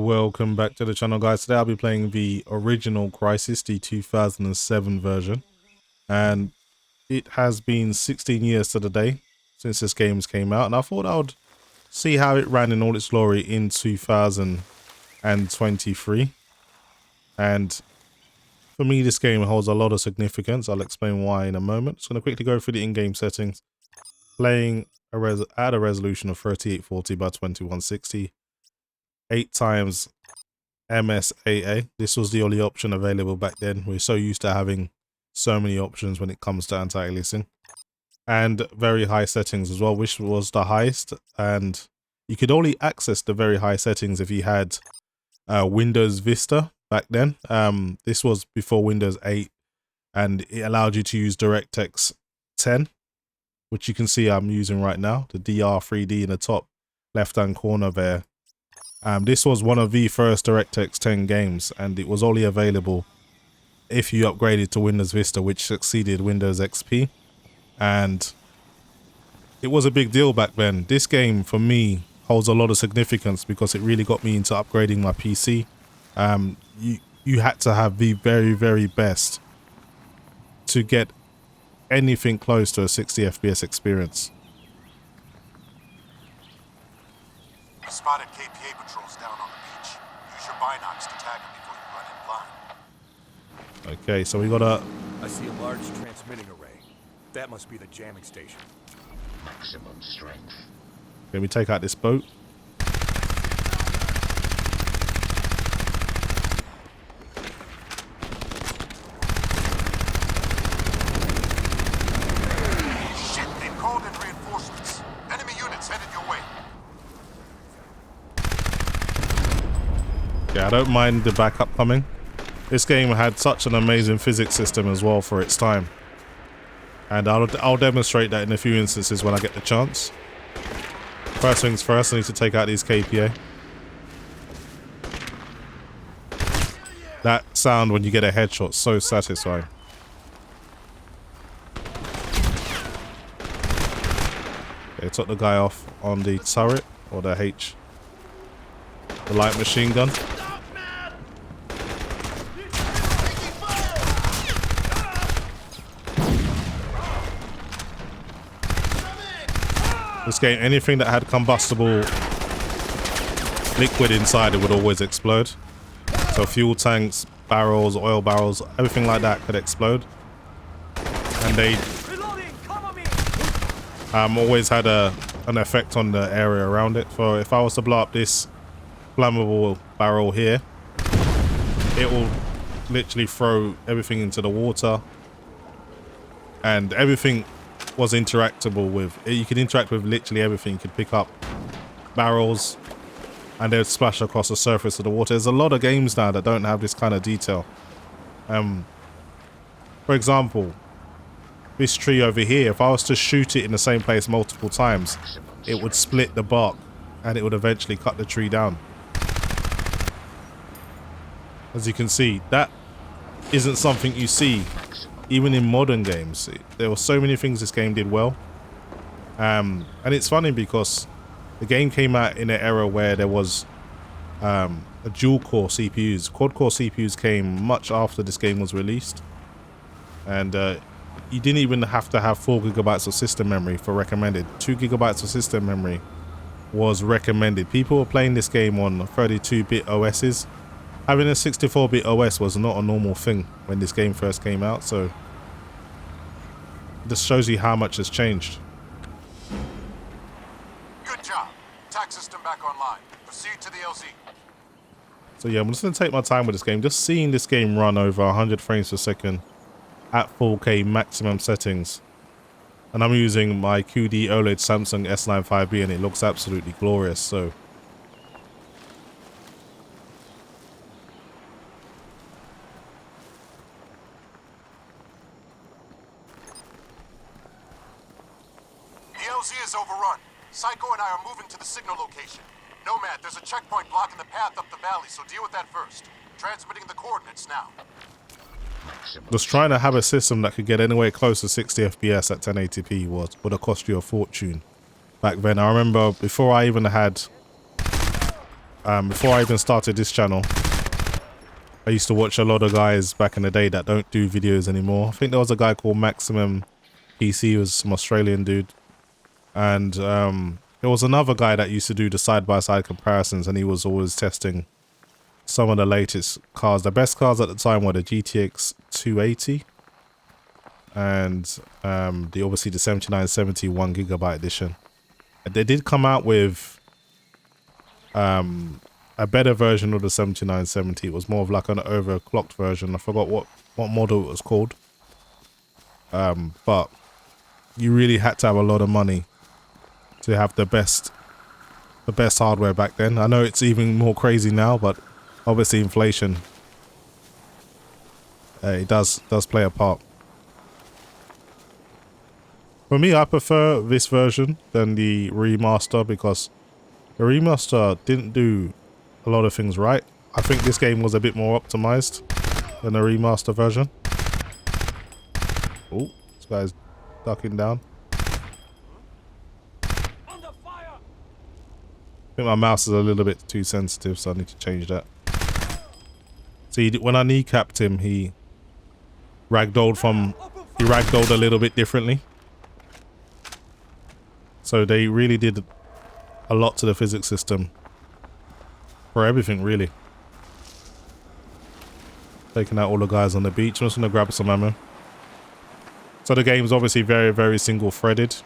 Welcome back to the channel, guys. Today I'll be playing the original Crysis, the 2007 version, and it has been 16 years to the day since this game came out, and I thought I would see how it ran in all its glory in 2023. And for me, this game holds a lot of significance. I'll explain why in a moment. Just going to quickly go through the in-game settings. Playing at a resolution of 3840 by 2160, 8 times MSAA. This was the only option available back then. We're so used to having so many options when it comes to anti-aliasing, and very high settings as well, which was the highest, and you could only access the very high settings if you had Windows Vista back then. This was before Windows 8, and it allowed you to use DirectX 10, which you can see I'm using right now, the DR3D in the top left hand corner there. This was one of the first DirectX 10 games, and it was only available if you upgraded to Windows Vista, which succeeded Windows XP, and it was a big deal back then. This game for me holds a lot of significance because it really got me into upgrading my PC. You had to have the very best to get anything close to a 60 FPS experience. We spotted KPA patrols down on the beach. Use your binocs to tag them before you run in blind. Okay, so we got a... I see a large transmitting array. That must be the jamming station. Maximum strength. Okay, we take out this boat. Shit, they've called in reinforcements. Enemy units headed your way. Yeah, I don't mind the backup coming. This game had such an amazing physics system as well for its time. And I'll demonstrate that in a few instances when I get the chance. First things first, I need to take out these KPA. That sound when you get a headshot, so satisfying. Okay, took the guy off on the turret, or the light machine gun. This game, anything that had combustible liquid inside, it would always explode. So fuel tanks, barrels, oil barrels, everything like that could explode. And they always had an effect on the area around it. So if I was to blow up this flammable barrel here, it will literally throw everything into the water, and everything was interactable with. You could interact with literally everything. You could pick up barrels and they would splash across the surface of the water. There's a lot of games now that don't have this kind of detail. For example, this tree over here, if I was to shoot it in the same place multiple times, it would split the bark and it would eventually cut the tree down. As you can see, that isn't something you see even in modern games. There were so many things this game did well. And it's funny because the game came out in an era where there was a dual core CPUs. Quad core CPUs came much after this game was released. And you didn't even have to have 4 gigabytes of system memory for recommended. 2 gigabytes of system memory was recommended. People were playing this game on 32-bit OSs. Having a 64-bit OS was not a normal thing when this game first came out, so this shows you how much has changed. Good job. Attack system back online. Proceed to the LZ. So yeah, I'm just going to take my time with this game. Just seeing this game run over 100 frames per second at 4K maximum settings. And I'm using my QD OLED Samsung S9 5B, and it looks absolutely glorious, so... LZ is overrun. Psycho and I are moving to the signal location. Nomad, there's a checkpoint blocking the path up the valley, so deal with that first. Transmitting the coordinates now. Just trying to have a system that could get anywhere close to 60 FPS at 1080p would have cost you a fortune back then. I remember before I even had before I even started this channel, I used to watch a lot of guys back in the day that don't do videos anymore. I think there was a guy called Maximum PC, he was some Australian dude. And there was another guy that used to do the side-by-side comparisons, and he was always testing some of the latest cars. The best cars at the time were the GTX 280 and obviously the 7970 1GB edition. They did come out with a better version of the 7970. It was more of like an overclocked version. I forgot what model it was called. But you really had to have a lot of money to have the best hardware back then. I know it's even more crazy now, but obviously inflation, it does play a part. For me, I prefer this version than the remaster because the remaster didn't do a lot of things right. I think this game was a bit more optimized than the remaster version. Oh, this guy's ducking down. I think my mouse is a little bit too sensitive, so I need to change that. See, when I kneecapped him, he ragdolled a little bit differently. So they really did a lot to the physics system for everything, really. Taking out all the guys on the beach. I'm just going to grab some ammo. So the game is obviously very, very single-threaded.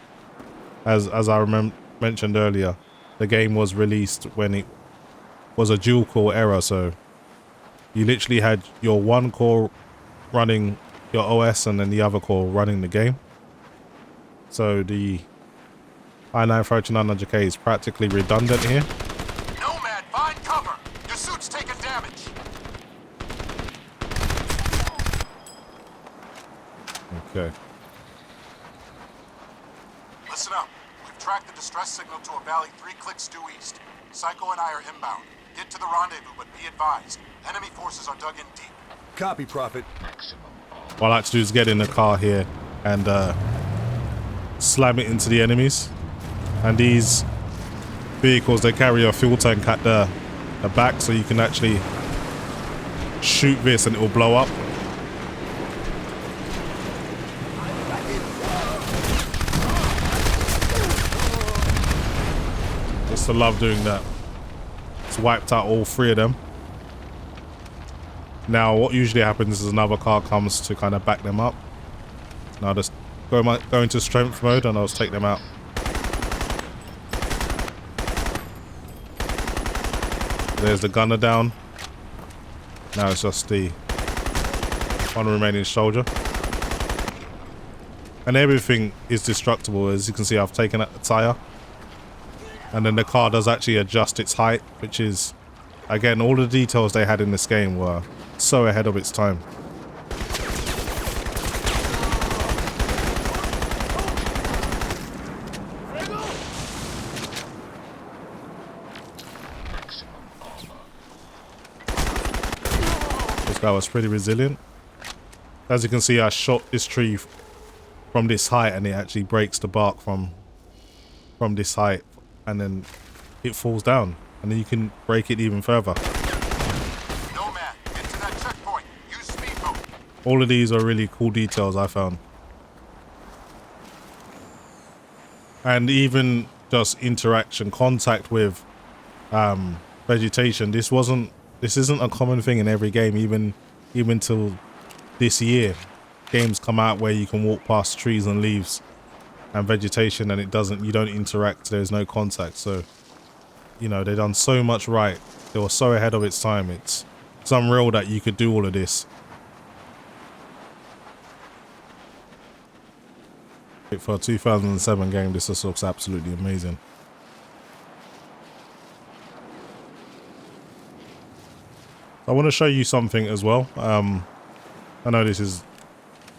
As I mentioned earlier, the game was released when it was a dual-core era, so you literally had your one core running your OS and then the other core running the game. So the i9-13900K is practically redundant here. Nomad, find cover! Your suit's taking damage! Okay. Listen up. We've tracked the distress signal to a valley 3 clicks due east. Psycho and I are inbound. Get to the rendezvous, but be advised. Enemy forces are dug in deep. Copy, Prophet. What I like to do is get in the car here and slam it into the enemies. And these vehicles, they carry a fuel tank at the back, so you can actually shoot this and it will blow up. Just to love doing that. It's wiped out all 3 of them. Now what usually happens is another car comes to kind of back them up. Now just go into strength mode and I'll just take them out. There's the gunner down. Now it's just the one remaining soldier. And everything is destructible. As you can see, I've taken out the tire. And then the car does actually adjust its height, which is, again, all the details they had in this game were so ahead of its time. This guy was pretty resilient. As you can see, I shot this tree from this height and it actually breaks the bark from this height, and then it falls down and then you can break it even further. Nomad, get to that checkpoint. Use speedboat. All of these are really cool details I found. And even just interaction, contact with vegetation. This isn't a common thing in every game, even till this year. Games come out where you can walk past trees and leaves and vegetation and you don't interact, there's no contact. So, you know, they've done so much right. They were so ahead of its time. It's unreal that you could do all of this. For a 2007 game, this just looks absolutely amazing. I want to show you something as well. I know this is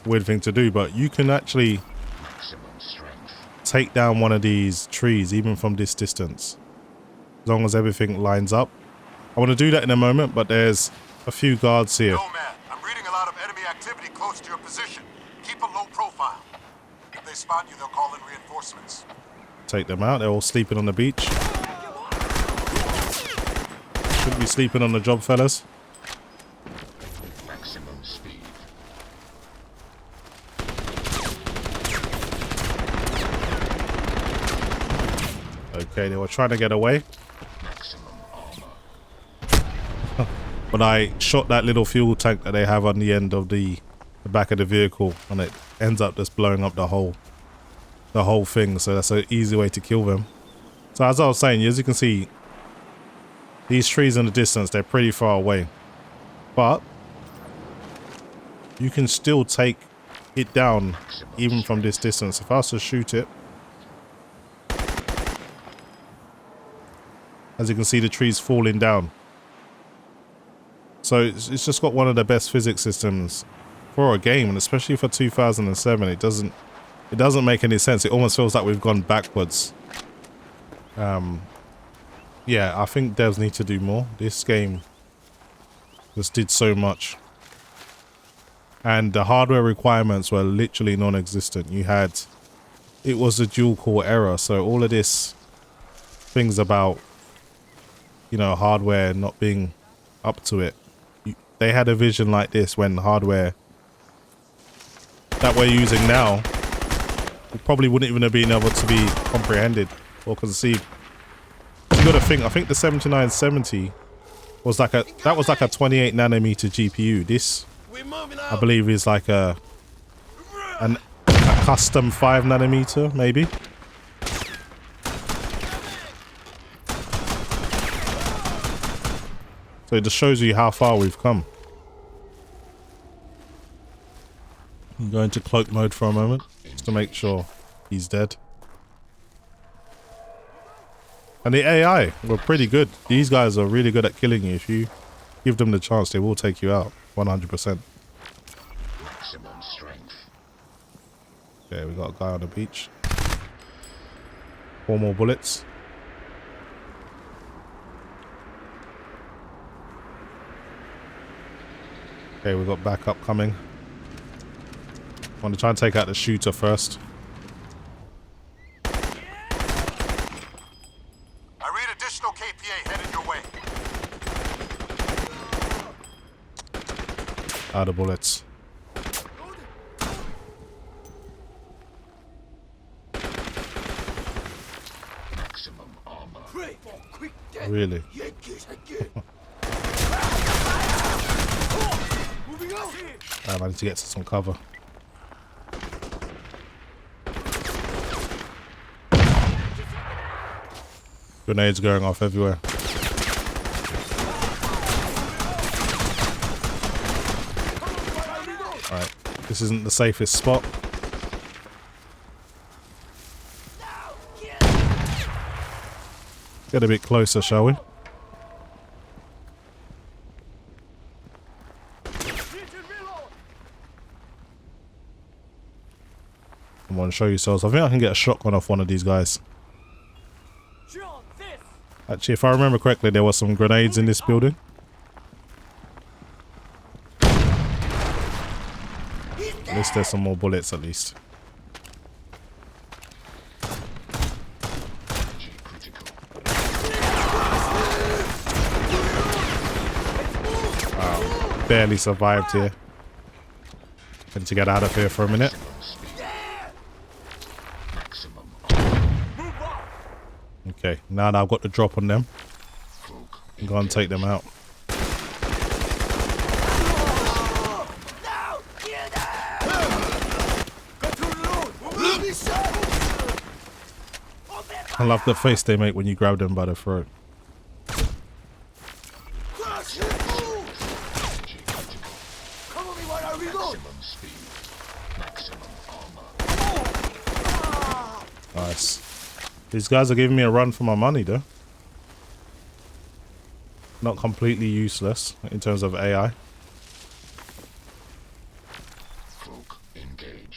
a weird thing to do, but you can actually take down one of these trees even from this distance, as long as everything lines up. I want to do that in a moment, but there's a few guards here. Nomad, I'm reading a lot of enemy activity close to your position. Keep a low profile. If they spot you, they'll call in reinforcements. Take them out. They're all sleeping on the beach. Shouldn't be sleeping on the job, fellas. Maximum speed. Okay, they were trying to get away. Maximum armor. But I shot that little fuel tank that they have on the end of the back of the vehicle, and it ends up just blowing up the whole thing. So that's an easy way to kill them. So as I was saying, as you can see, these trees in the distance, they're pretty far away, but you can still take it down even from this distance. If I was to shoot it, as you can see, the trees falling down. So it's just got one of the best physics systems for a game, and especially for 2007, it doesn't make any sense. It almost feels like we've gone backwards. Yeah, I think devs need to do more. This game just did so much, and the hardware requirements were literally non-existent. It was a dual core era, so all of this things about, you know, hardware not being up to it, they had a vision like this when hardware that we're using now probably wouldn't even have been able to be comprehended or conceived. You got to think, I think the 7970 was like a 28 nanometer GPU. This, I believe, is like a custom 5 nanometer, maybe. So it just shows you how far we've come. I'm going to cloak mode for a moment, just to make sure he's dead. And the AI were pretty good. These guys are really good at killing you. If you give them the chance, they will take you out 100%. Maximum strength. Okay, we got a guy on the beach. 4 more bullets. Okay, we got backup coming. I want to try and take out the shooter first. I read additional KPA headed your way. Out of bullets. Maximum armor. Really? I managed to get to some cover. Grenades going off everywhere. Alright, this isn't the safest spot. Get a bit closer, shall we? Come on, show yourselves. I think I can get a shotgun off one of these guys. Actually, if I remember correctly, there were some grenades in this building. At least there's some more bullets, at least. Wow, barely survived here. Need to get out of here for a minute. Okay, now that I've got the drop on them, I'm going to take them out. I love the face they make when you grab them by the throat. Nice. These guys are giving me a run for my money, though. Not completely useless in terms of AI.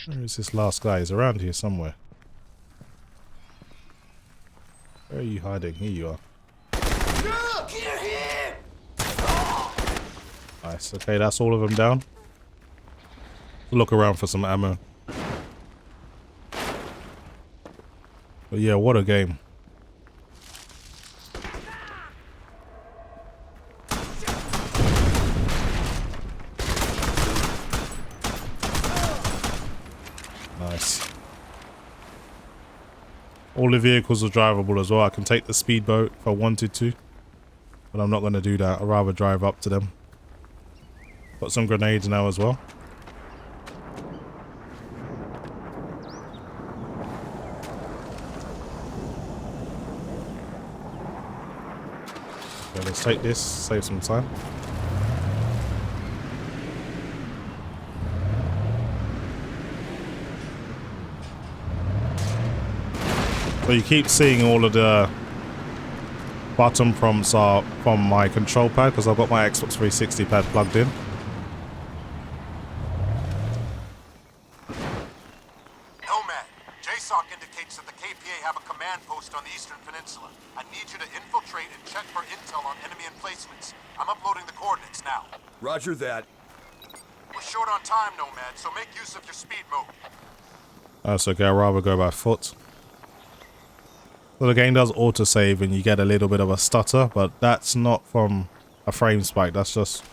Where is this last guy? He's around here somewhere. Where are you hiding? Here you are. Nice. Okay, that's all of them down. Look around for some ammo. But yeah, what a game. All the vehicles are drivable as well. I can take the speedboat if I wanted to, but I'm not going to do that. I'd rather drive up to them. Got some grenades now as well. Okay, let's take this, save some time. So you keep seeing all of the button prompts are from my control pad because I've got my Xbox 360 pad plugged in. Nomad, JSOC indicates that the KPA have a command post on the Eastern Peninsula. I need you to infiltrate and check for intel on enemy emplacements. I'm uploading the coordinates now. Roger that. We're short on time, Nomad, so make use of your speed mode. That's okay, I'd rather go by foot. So the game does autosave and you get a little bit of a stutter, but that's not from a frame spike. That's just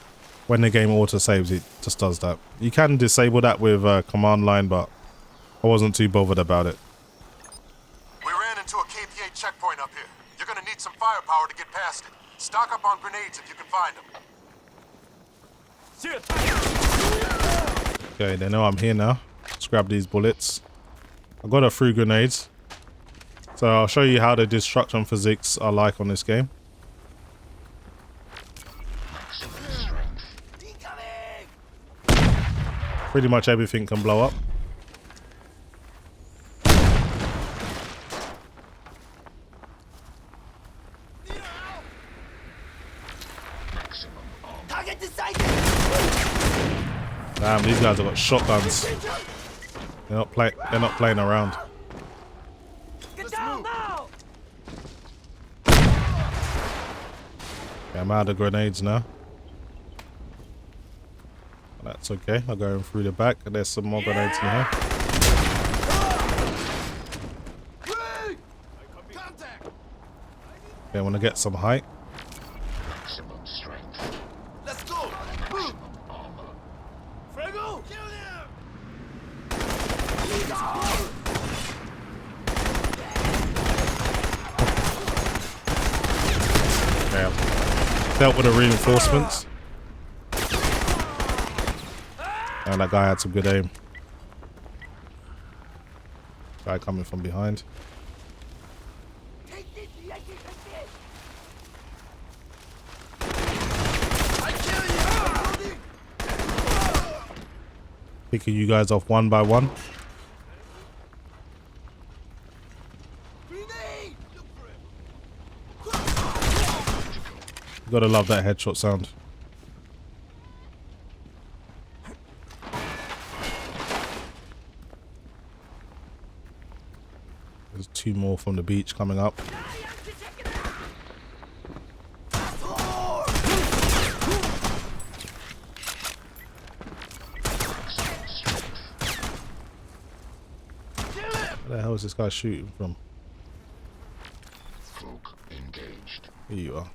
when the game autosaves, it just does that. You can disable that with command line, but I wasn't too bothered about it. We ran into a KPA checkpoint up here. You're gonna need some firepower to get past it. Stock up on grenades if you can find them. Okay, they know I'm here now. Let's grab these bullets. I got a few grenades. So I'll show you how the destruction physics are like on this game. Pretty much everything can blow up. Damn, these guys have got shotguns. They're not playing around. Okay, I'm out of grenades now. That's okay. I'll go in through the back. There's some more grenades in here. Okay, I want to get some height. Maximum strength. Let's go. Maximum armor. Frego! Kill Okay, I've dealt with the reinforcements. And that guy had some good aim. Guy coming from behind. Picking you guys off one by one. You gotta love that headshot sound. There's two more from the beach coming up. Where the hell is this guy shooting from? Cloak engaged. Here you are.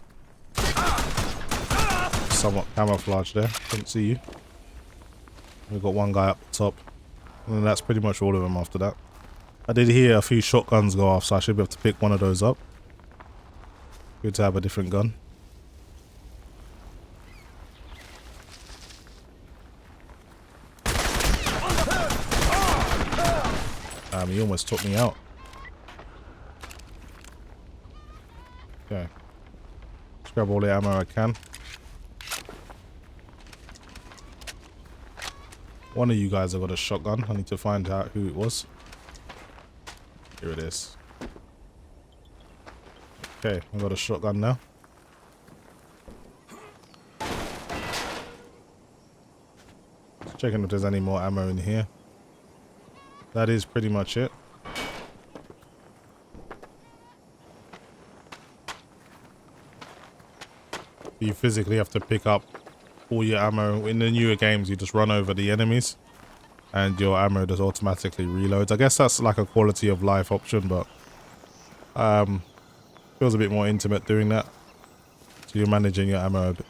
Somewhat camouflaged there. Couldn't see you. We've got one guy up the top. And that's pretty much all of them after that. I did hear a few shotguns go off, so I should be able to pick one of those up. Good to have a different gun. He almost took me out. Okay. Let's grab all the ammo I can. One of you guys have got a shotgun. I need to find out who it was. Here it is. Okay, I got a shotgun now. Just checking if there's any more ammo in here. That is pretty much it. You physically have to pick up all your ammo. In the newer games, you just run over the enemies and your ammo just automatically reloads. I guess that's like a quality of life option, but feels a bit more intimate doing that. So you're managing your ammo a bit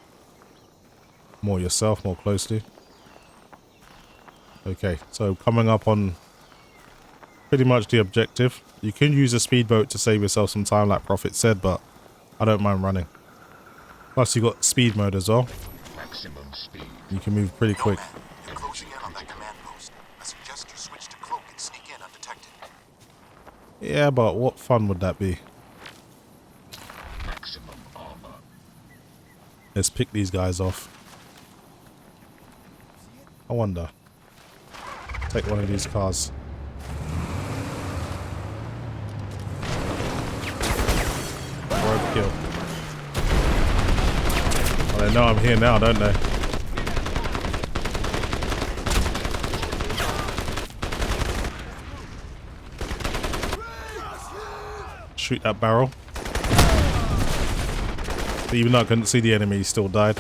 more yourself, more closely. Okay, so coming up on pretty much the objective. You can use a speedboat to save yourself some time like Prophet said, but I don't mind running. Plus you got speed mode as well. Maximum speed. You can move pretty quick. Nomad, you're closing in on that command post. I suggest you switch to cloak and sneak in undetected. Yeah, but what fun would that be? Maximum armor. Let's pick these guys off. I wonder. Take one of these cars. Roadkill. Well, they know I'm here now, don't they? Shoot that barrel. Even though I couldn't see the enemy, he still died.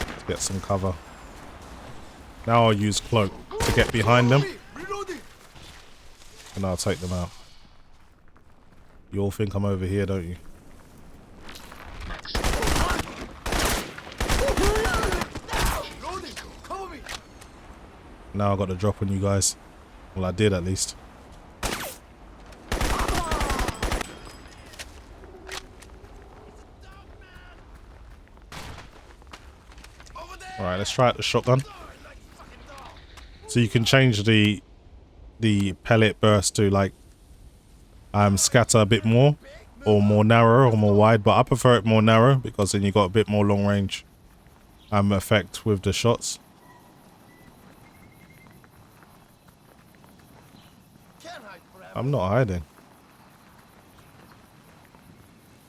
Let's get some cover. Now I'll use cloak to get behind them. And I'll take them out. You all think I'm over here, don't you? Now I got the drop on you guys. Well, I did at least. Alright, let's try out the shotgun. So you can change the pellet burst to like scatter a bit more, or more narrow, or more wide, but I prefer it more narrow because then you got a bit more long range effect with the shots. I'm not hiding.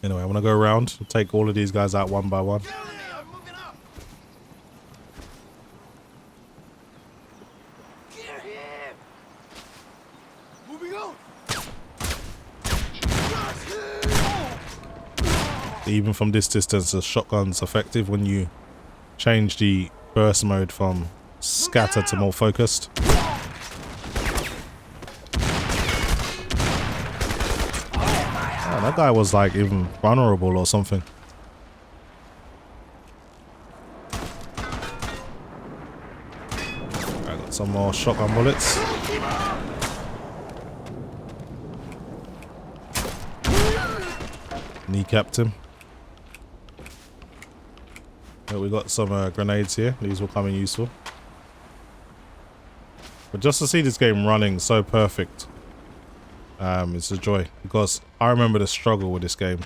Anyway, I want to go around and take all of these guys out one by one. Even from this distance, the shotgun's effective when you change the burst mode from scatter to more focused. Oh, that guy was like even vulnerable or something. I got some more shotgun bullets. Kneecapped him. We got some grenades here. These will come in useful. But just to see this game running so perfect, it's a joy. Because I remember the struggle with this game.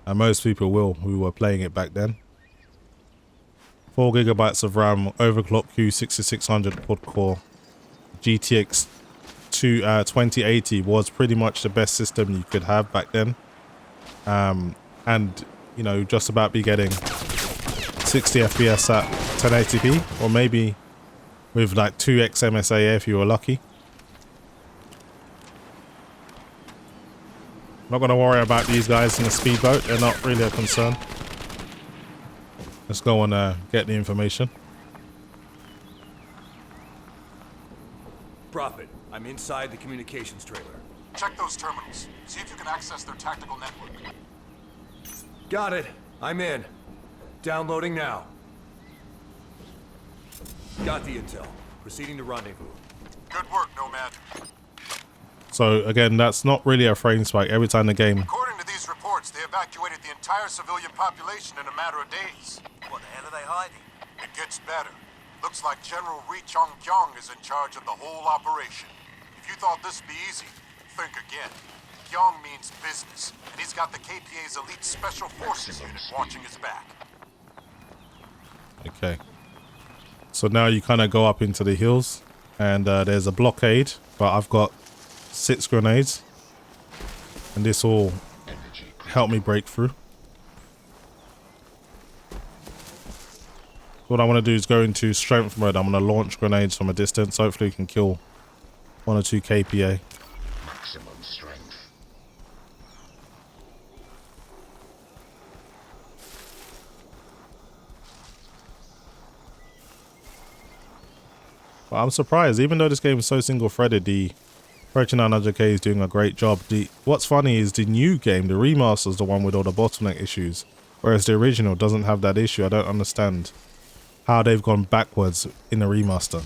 And most people will who were playing it back then. 4 GB of RAM, overclock Q6600 quad core. GTX 2080 was pretty much the best system you could have back then. And, you know, just about be getting 60 FPS at 1080p, or maybe with like 2x MSI if you were lucky. Not going to worry about these guys in the speedboat, they're not really a concern. Let's go and get the information. Prophet, I'm inside the communications trailer. Check those terminals. See if you can access their tactical network. Got it. I'm in. Downloading now. Got the intel. Proceeding to rendezvous. Good work, Nomad. So again, that's not really a frame spike. Every time the game... According to these reports, they evacuated the entire civilian population in a matter of days. What the hell are they hiding? It gets better. Looks like General Ri Chong-kyong is in charge of the whole operation. If you thought this'd be easy, think again. Kyong means business, and he's got the KPA's elite special forces unit watching his back. Okay. So now you kind of go up into the hills, and there's a blockade, but I've got 6 grenades, and this will help me break through. What I want to do is go into strength mode. I'm going to launch grenades from a distance. Hopefully we can kill 1 or 2 KPA. Maximum strength. But I'm surprised, even though this game is so single-threaded, the 3900K is doing a great job. What's funny is the new game, the remaster, is the one with all the bottleneck issues, whereas the original doesn't have that issue. I don't understand how they've gone backwards in the remaster.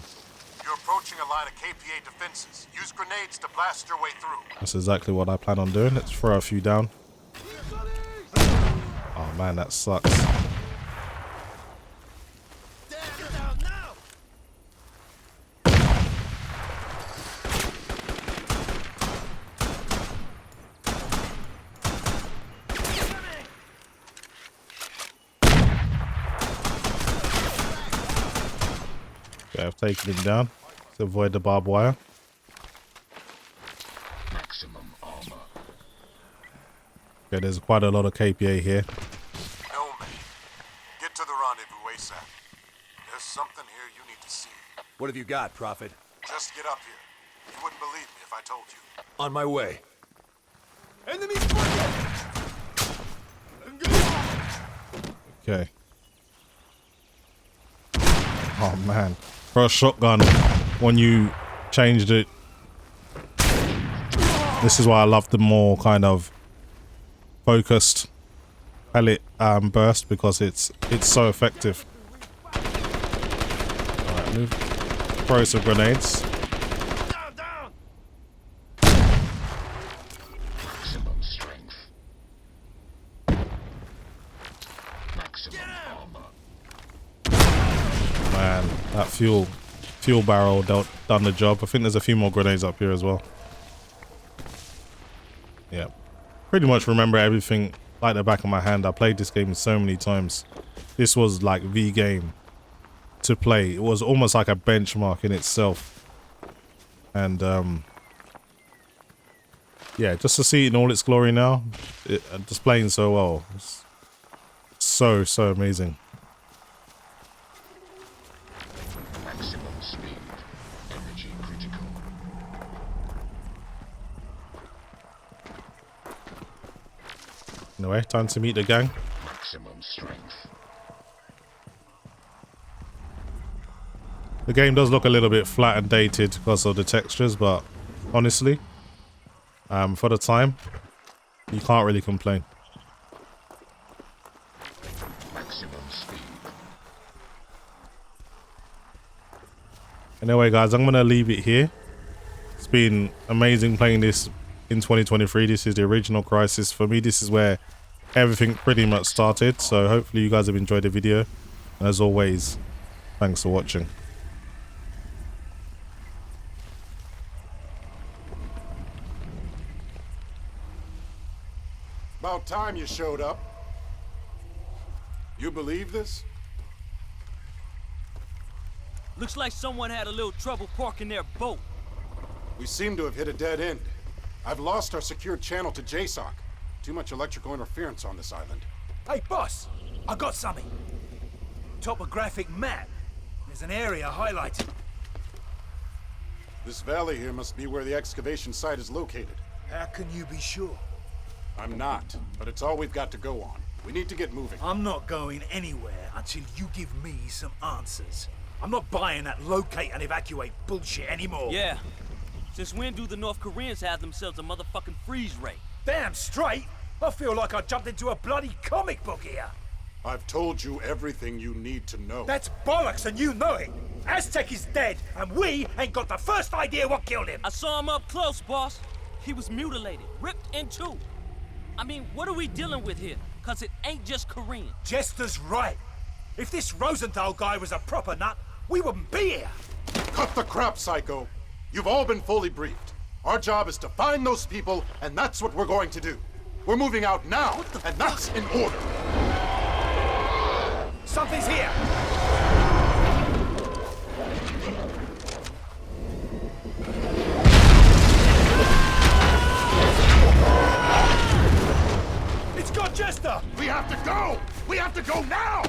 You're approaching a line of KPA defenses. Use grenades to blast your way through. That's exactly what I plan on doing. Let's throw a few down. Oh man, that sucks. Okay, I've taken him down to avoid the barbed wire. Maximum armor. Okay, there's quite a lot of KPA here. No, man. Get to the rendezvous ASAP. There's something here you need to see. What have you got, Prophet? Just get up here. You wouldn't believe me if I told you. On my way. Enemy Okay. Oh man. For a shotgun, when you changed it, this is why I love the more kind of focused pellet burst, because it's so effective. Alright, move. Throw some grenades. Maximum strength. Maximum armor. Man, that fuel barrel done the job. I think there's a few more grenades up here as well. Yeah, pretty much remember everything like the back of my hand. I played this game so many times. This was like the game to play. It was almost like a benchmark in itself. And yeah, just to see it in all its glory now, displaying so well. It's so amazing. Maximum speed. Energy critical. Anyway, time to meet the gang. Maximum strength. The game does look a little bit flat and dated because of the textures, but honestly, for the time, you can't really complain. Maximum speed. Anyway, guys, I'm going to leave it here. It's been amazing playing this in 2023. This is the original Crysis. For me, this is where everything pretty much started. So hopefully you guys have enjoyed the video. And as always, thanks for watching. About time you showed up. You believe this? Looks like someone had a little trouble parking their boat. We seem to have hit a dead end. I've lost our secured channel to JSOC. Too much electrical interference on this island. Hey, boss, I got something. Topographic map. There's an area highlighted. This valley here must be where the excavation site is located. How can you be sure? I'm not, but it's all we've got to go on. We need to get moving. I'm not going anywhere until you give me some answers. I'm not buying that locate and evacuate bullshit anymore. Yeah. Since when do the North Koreans have themselves a motherfucking freeze ray? Damn straight. I feel like I jumped into a bloody comic book here. I've told you everything you need to know. That's bollocks and you know it. Aztec is dead and we ain't got the first idea what killed him. I saw him up close, boss. He was mutilated, ripped in two. I mean, what are we dealing with here? Cause it ain't just Korean. Jester's right. If this Rosenthal guy was a proper nut, we wouldn't be here. Cut the crap, Psycho. You've all been fully briefed. Our job is to find those people, and that's what we're going to do. We're moving out now, and that's in order. Something's here. It's got Jester! We have to go! We have to go now!